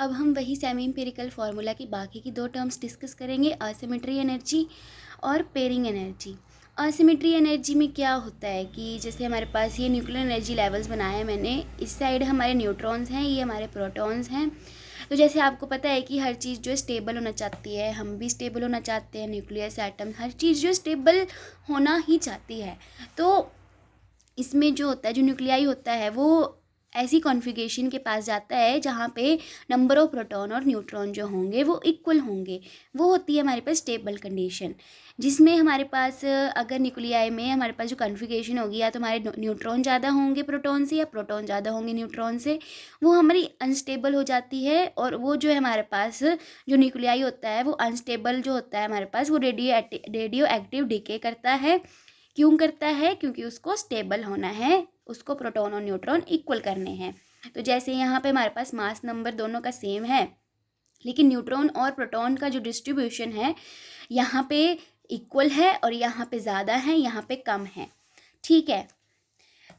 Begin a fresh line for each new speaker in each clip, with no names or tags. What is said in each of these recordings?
अब हम वही सेमी एम्पिरिकल फार्मूला की बाकी की 2 टर्म्स डिस्कस करेंगे, असिमेट्री एनर्जी और पेयरिंग एनर्जी। असिमेट्री एनर्जी में क्या होता है कि जैसे हमारे पास ये न्यूक्लियर एनर्जी लेवल्स बनाए हैं मैंने, इस साइड हमारे न्यूट्रॉन्स हैं, ये हमारे प्रोटॉन्स हैं। तो जैसे आपको पता है कि हर चीज़ जो स्टेबल होना चाहती है, हम भी स्टेबल होना चाहते हैं, न्यूक्लियस एटम हर चीज़ जो स्टेबल होना ही चाहती है। तो इसमें जो होता है, जो न्यूक्लियाई होता है, वो ऐसी कॉन्फ़िगरेशन के पास जाता है जहाँ पे नंबर ऑफ़ प्रोटॉन और न्यूट्रॉन जो होंगे वो इक्वल होंगे। वो होती है हमारे पास स्टेबल कंडीशन, जिसमें हमारे पास अगर न्यूक्लियाई में हमारे पास जो कॉन्फ़िगरेशन होगी, या तो हमारे न्यूट्रॉन ज़्यादा होंगे प्रोटॉन से या प्रोटॉन ज़्यादा होंगे न्यूट्रॉन से, वो हमारी अनस्टेबल हो जाती है। और वो जो है हमारे पास जो न्यूक्लियाई होता है वो अनस्टेबल जो होता है हमारे पास, वो रेडियो एक्टिव डिके करता है। क्यों करता है? क्योंकि उसको स्टेबल होना है, उसको प्रोटॉन और न्यूट्रॉन इक्वल करने हैं। तो जैसे यहाँ पे हमारे पास मास नंबर दोनों का सेम है, लेकिन न्यूट्रॉन और प्रोटॉन का जो डिस्ट्रीब्यूशन है यहाँ पे इक्वल है, और यहाँ पे ज़्यादा है, यहाँ पे कम है। ठीक है,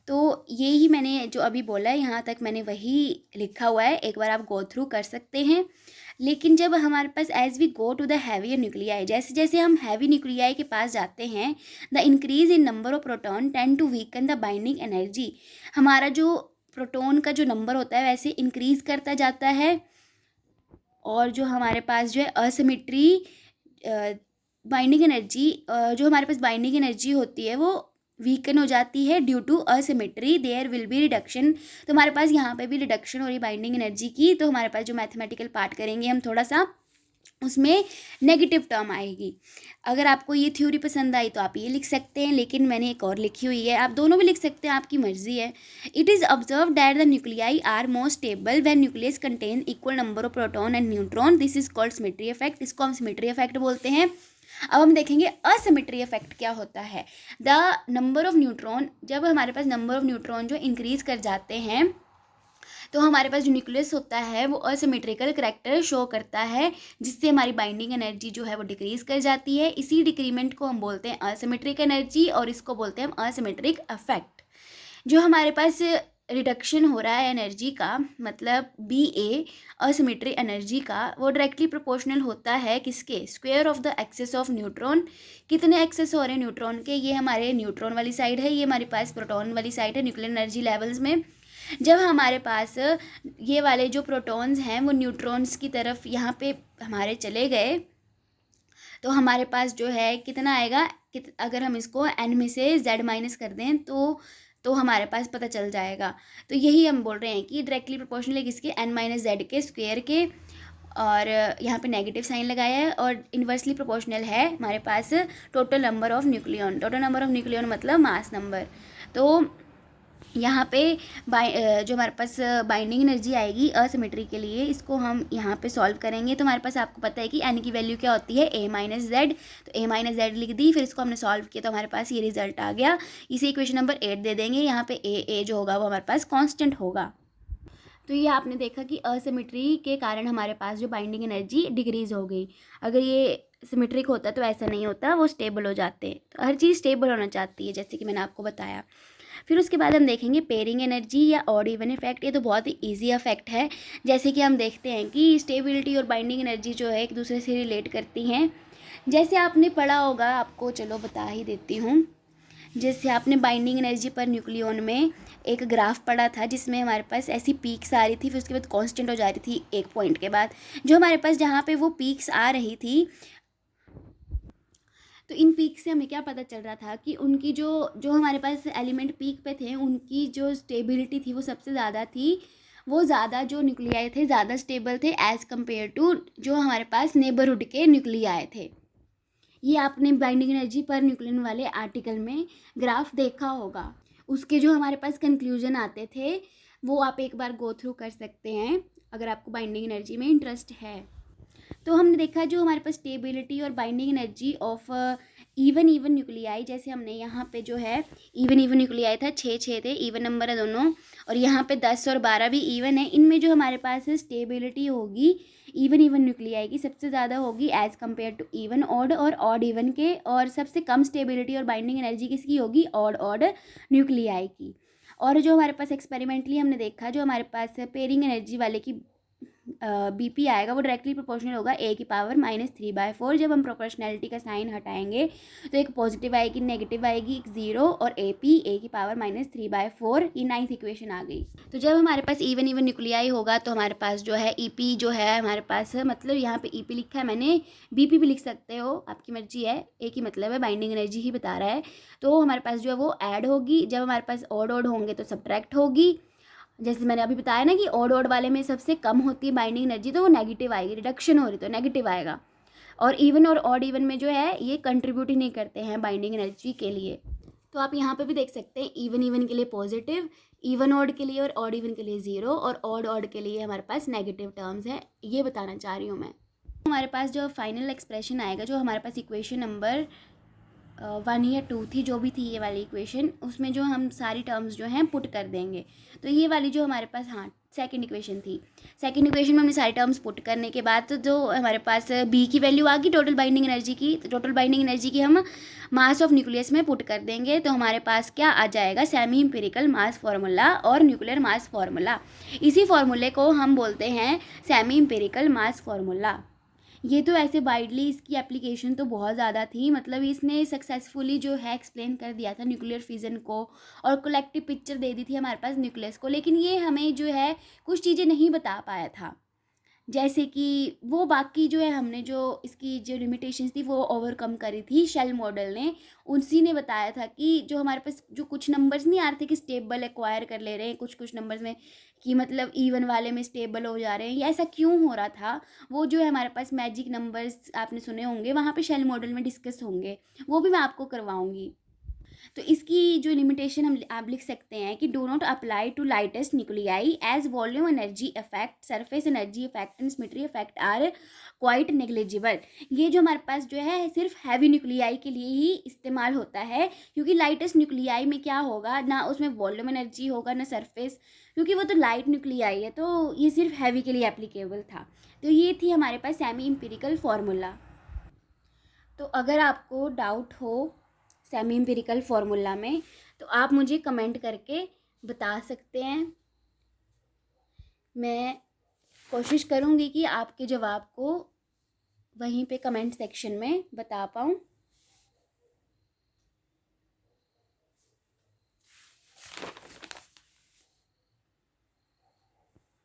तो ये ही मैंने जो अभी बोला है यहाँ तक मैंने वही लिखा हुआ है, एक बार आप गो थ्रू कर सकते हैं। लेकिन जब हमारे पास as we go to the heavier nuclei, जैसे जैसे हम हैवी न्यूक्लियाई के पास जाते हैं, the increase in number of proton tend to weaken the binding energy. हमारा जो प्रोटॉन का जो नंबर होता है वैसे इंक्रीज करता जाता है, और जो हमारे पास जो है असिमेट्री बाइंडिंग एनर्जी, जो हमारे पास बाइंडिंग एनर्जी होती है वो वीकन हो जाती है due to asymmetry. There will be reduction. तो हमारे पास यहाँ पे भी रिडक्शन हो रही बाइंडिंग एनर्जी की। तो हमारे पास जो मैथमेटिकल पार्ट करेंगे हम थोड़ा सा, उसमें नेगेटिव टर्म आएगी। अगर आपको ये थ्योरी पसंद आई तो आप ये लिख सकते हैं, लेकिन मैंने एक और लिखी हुई है, आप दोनों भी लिख सकते हैं, आपकी मर्जी है। It is observe that the nuclei are more stable when nucleus contain equal number of proton and neutron. This is called symmetry effect. इसको हम सिमेट्री इफेक्ट बोलते हैं। अब हम देखेंगे असिमेट्री इफेक्ट क्या होता है। द नंबर ऑफ न्यूट्रॉन, जब हमारे पास नंबर ऑफ न्यूट्रॉन जो इंक्रीज कर जाते हैं, तो हमारे पास जो न्यूक्लियस होता है वो असिमेट्रिकल करैक्टर शो करता है, जिससे हमारी बाइंडिंग एनर्जी जो है वो डिक्रीज कर जाती है। इसी डिक्रीमेंट को हम बोलते हैं असिमेट्रिक एनर्जी, और इसको बोलते हैं हम असिमेट्रिक इफेक्ट। जो हमारे पास रिडक्शन हो रहा है एनर्जी का, मतलब बी ए असिमेट्री एनर्जी का, वो डायरेक्टली प्रोपोर्शनल होता है किसके? Square of the excess of neutron. कितने एक्सेस हो रहे हैं न्यूट्रॉन के? ये हमारे न्यूट्रॉन वाली साइड है, ये हमारे पास प्रोटॉन वाली साइड है न्यूक्लियर एनर्जी लेवल्स में। जब हमारे पास ये वाले जो प्रोटॉन्स हैं वो न्यूट्रॉन्स की तरफ यहाँ पे हमारे चले गए, तो हमारे पास जो है कितना आएगा, अगर हम इसको n में से z माइनस कर दें तो हमारे पास पता चल जाएगा। तो यही हम बोल रहे हैं कि डायरेक्टली प्रोपोर्शनल है किसके? n माइनस जेड के स्क्वायर के, और यहाँ पे नेगेटिव साइन लगाया है। और इन्वर्सली प्रोपोर्शनल है हमारे पास total number of nucleon. Total number of nucleon मतलब मास नंबर। तो यहाँ पे जो हमारे पास बाइंडिंग एनर्जी आएगी असिमेट्री के लिए, इसको हम यहाँ पे सॉल्व करेंगे। तो हमारे पास आपको पता है कि एन की वैल्यू क्या होती है? a minus Z. तो a माइनस जेड लिख दी, फिर इसको हमने सॉल्व किया तो हमारे पास ये रिजल्ट आ गया। इसे इक्वेशन नंबर 8 दे देंगे। यहाँ पे a जो होगा वो हमारे पास कॉन्स्टेंट होगा। तो ये आपने देखा कि असिमेट्री के कारण हमारे पास जो बाइंडिंग एनर्जी डिक्रीज हो गई। अगर ये सिमेट्रिक होता तो ऐसा नहीं होता, वो स्टेबल हो जाते। तो हर चीज़ स्टेबल होना चाहती है, जैसे कि मैंने आपको बताया। फिर उसके बाद हम देखेंगे पेयरिंग एनर्जी या ऑड इवन इफेक्ट। ये तो बहुत ही ईजी इफेक्ट है। जैसे कि हम देखते हैं कि स्टेबिलिटी और बाइंडिंग एनर्जी जो है एक दूसरे से रिलेट करती हैं। जैसे आपने पढ़ा होगा, आपको चलो बता ही देती हूँ। जैसे आपने बाइंडिंग एनर्जी पर न्यूक्लियन में एक ग्राफ पढ़ा था, जिसमें हमारे पास ऐसी पीक्स आ रही थी, फिर उसके बाद कांस्टेंट हो जा रही थी एक पॉइंट के बाद। जो हमारे पास जहाँ पे वो पीक्स आ रही थी, तो इन पीक से हमें क्या पता चल रहा था कि उनकी जो जो हमारे पास एलिमेंट पीक पे थे, उनकी जो स्टेबिलिटी थी वो सबसे ज़्यादा थी। वो ज़्यादा जो न्यूक्लियाई थे ज़्यादा स्टेबल थे एज़ कम्पेयर टू जो हमारे पास नेबरहुड के न्यूक्लियाई थे। ये आपने बाइंडिंग एनर्जी पर न्यूक्लियन वाले आर्टिकल में ग्राफ देखा होगा। उसके जो हमारे पास कंक्लूजन आते थे वो आप एक बार गो थ्रू कर सकते हैं, अगर आपको बाइंडिंग एनर्जी में इंटरेस्ट है। तो हमने देखा जो हमारे पास स्टेबिलिटी और binding energy of even nuclei, जैसे हमने यहाँ पे जो है इवन न्यूक्लियाई था, 6 थे, इवन नंबर है दोनों। और यहाँ पे 10 और 12 भी इवन है। इनमें जो हमारे पास स्टेबिलिटी होगी इवन न्यूक्लियाई की सबसे ज़्यादा होगी as compare to even odd और ऑड इवन के। और सबसे कम स्टेबिलिटी और बाइंडिंग एनर्जी किसकी होगी? ऑड न्यूक्लियाई की। और जो हमारे पास एक्सपेरिमेंटली हमने देखा, जो हमारे पास पेयरिंग एनर्जी वाले की BP आएगा वो डायरेक्टली प्रोपोर्शनल होगा A की पावर -3/4। जब हम प्रोपोर्शनैलिटी का साइन हटाएंगे तो एक पॉजिटिव आएगी, नेगेटिव आएगी, एक 0 और AP A की पावर -3/4। ये 9th इक्वेशन आ गई। तो जब हमारे पास इवन न्यूक्लियाई होगा तो हमारे पास जो है EP जो है हमारे पास, मतलब यहाँ पे EP लिखा है मैंने, BP भी लिख सकते हो, आपकी मर्जी है। एक ही मतलब है, बाइंडिंग एनर्जी ही बता रहा है। तो हमारे पास जो है वो ऐड होगी। जब हमारे पास ऑड होंगे तो सब्ट्रैक्ट होगी। जैसे मैंने अभी बताया ना कि ऑड वाले में सबसे कम होती है बाइंडिंग एनर्जी, तो वो नेगेटिव आएगी। रिडक्शन हो रही तो नेगेटिव आएगा। और इवन और ऑड इवन में जो है ये कंट्रीब्यूट ही नहीं करते हैं बाइंडिंग एनर्जी के लिए। तो आप यहाँ पे भी देख सकते हैं, इवन के लिए पॉजिटिव, इवन ऑड के लिए और ऑड इवन के लिए 0 और ऑड के लिए हमारे पास नेगेटिव टर्म्स है। ये बताना चाह रही हूँ मैं। हमारे पास जो फाइनल एक्सप्रेशन आएगा, जो हमारे पास इक्वेशन नंबर 1 या 2 थी, जो भी थी ये वाली इक्वेशन, उसमें जो हम सारी टर्म्स जो हैं पुट कर देंगे। तो ये वाली जो हमारे पास, हाँ, सेकंड इक्वेशन थी। सेकंड इक्वेशन में हमने सारी टर्म्स पुट करने के बाद तो जो हमारे पास B की वैल्यू आ गई टोटल बाइंडिंग एनर्जी की। तो टोटल बाइंडिंग एनर्जी की हम मास ऑफ न्यूक्लियस में पुट कर देंगे। तो हमारे पास क्या आ जाएगा, सेमी इंपिरिकल मास फार्मूला और न्यूक्लियर मास फार्मूला। इसी फार्मूले को हम बोलते हैं सेमी इंपिरिकल मास फार्मूला। ये तो ऐसे वाइडली इसकी एप्लीकेशन तो बहुत ज़्यादा थी, मतलब इसने सक्सेसफुली जो है एक्सप्लेन कर दिया था न्यूक्लियर फिजन को और कलेक्टिव पिक्चर दे दी थी हमारे पास न्यूक्लियस को। लेकिन ये हमें जो है कुछ चीज़ें नहीं बता पाया था, जैसे कि वो बाकी जो है हमने जो इसकी जो लिमिटेशंस थी वो ओवरकम करी थी शेल मॉडल ने। उसी ने बताया था कि जो हमारे पास जो कुछ नंबर्स नहीं आ रहे थे कि स्टेबल एक्वायर कर ले रहे हैं कुछ नंबर्स में, कि मतलब इवन वाले में स्टेबल हो जा रहे हैं, ये ऐसा क्यों हो रहा था। वो जो है हमारे पास मैजिक नंबर्स आपने सुने होंगे, वहाँ पे शेल मॉडल में डिस्कस होंगे, वो भी मैं आपको करवाऊँगी। तो इसकी जो लिमिटेशन हम आप लिख सकते हैं कि do not apply to lightest nuclei as volume energy effect, surface energy effect and symmetry effect are quite negligible. ये जो हमारे पास जो है सिर्फ हैवी न्यूक्लियाई के लिए ही इस्तेमाल होता है, क्योंकि लाइटेस्ट न्यूक्लियाई में क्या होगा, ना उसमें वॉल्यूम एनर्जी होगा ना सरफेस, क्योंकि वो तो लाइट न्यूक्लियाई है। तो ये सिर्फ हैवी के लिए एप्लीकेबल था। तो ये थी हमारे पास सेमी इंपिरिकल फार्मूला। तो अगर आपको डाउट हो सेमी इंपिरिकल फार्मूला में तो आप मुझे कमेंट करके बता सकते हैं। मैं कोशिश करूँगी कि आपके जवाब को वहीं पे कमेंट सेक्शन में बता पाऊँ।